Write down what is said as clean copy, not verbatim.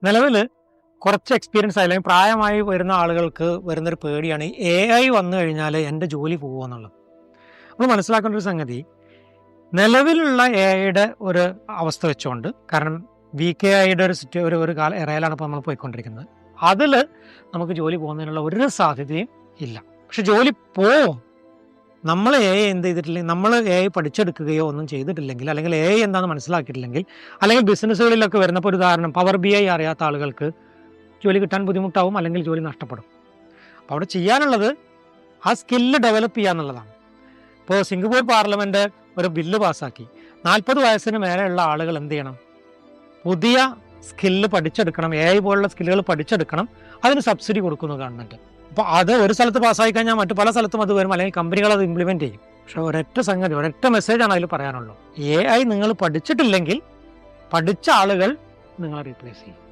നിലവിൽ കുറച്ച് എക്സ്പീരിയൻസ് അല്ലെങ്കിൽ പ്രായമായി വരുന്ന ആളുകൾക്ക് വരുന്നൊരു പേടിയാണ് AI വന്നു കഴിഞ്ഞാൽ എൻ്റെ ജോലി പോകുമോ എന്നുള്ളത്. നമ്മൾ മനസ്സിലാക്കേണ്ട ഒരു സംഗതി, നിലവിലുള്ള AI ഒരു അവസ്ഥ വെച്ചുകൊണ്ട്, കാരണം VKIയുടെ ഒരു എറയിലാണ് ഇപ്പോൾ നമ്മൾ പോയിക്കൊണ്ടിരിക്കുന്നത്, അതിൽ നമുക്ക് ജോലി പോകുന്നതിനുള്ള ഒരു സാധ്യതയും ഇല്ല. പക്ഷെ ജോലി പോവും. നമ്മൾ AI എന്ത് ചെയ്തിട്ടില്ലെങ്കിൽ, നമ്മൾ AI പഠിച്ചെടുക്കുകയോ ഒന്നും ചെയ്തിട്ടില്ലെങ്കിൽ, അല്ലെങ്കിൽ AI എന്താണെന്ന് മനസ്സിലാക്കിയിട്ടില്ലെങ്കിൽ, അല്ലെങ്കിൽ ബിസിനസ്സുകളിലൊക്കെ വരുന്നപ്പോൾ ഒരു ഉദാഹരണം, പവർ BI അറിയാത്ത ആളുകൾക്ക് ജോലി കിട്ടാൻ ബുദ്ധിമുട്ടാവും, അല്ലെങ്കിൽ ജോലി നഷ്ടപ്പെടും. അപ്പോൾ അവിടെ ചെയ്യാനുള്ളത് ആ സ്കില്ല് ഡെവലപ്പ് ചെയ്യുക എന്നുള്ളതാണ്. ഇപ്പോൾ സിംഗപ്പൂർ പാർലമെൻറ്റ് ഒരു ബില്ല് പാസ്സാക്കി, 40 വയസ്സിന് മേലെയുള്ള ആളുകൾ എന്ത് ചെയ്യണം? പുതിയ സ്കില്ല് പഠിച്ചെടുക്കണം, AI പോലുള്ള സ്കില്ലുകൾ പഠിച്ചെടുക്കണം. അതിന് സബ്സിഡി കൊടുക്കുന്നു ഗവൺമെൻറ്. അപ്പോൾ അത് ഒരു സ്ഥലത്ത് പാസ്സായി കഴിഞ്ഞാൽ മറ്റു പല സ്ഥലത്തും അത് വരും, അല്ലെങ്കിൽ കമ്പനികൾ അത് ഇംപ്ലിമെൻറ്റ് ചെയ്യും. പക്ഷേ ഒരൊറ്റ സംഗതി, ഒരൊറ്റ മെസ്സേജാണ് അതിൽ പറയാനുള്ളൂ. AI നിങ്ങൾ പഠിച്ചിട്ടില്ലെങ്കിൽ പഠിച്ച ആളുകൾ നിങ്ങളെ റീപ്ലേസ് ചെയ്യും.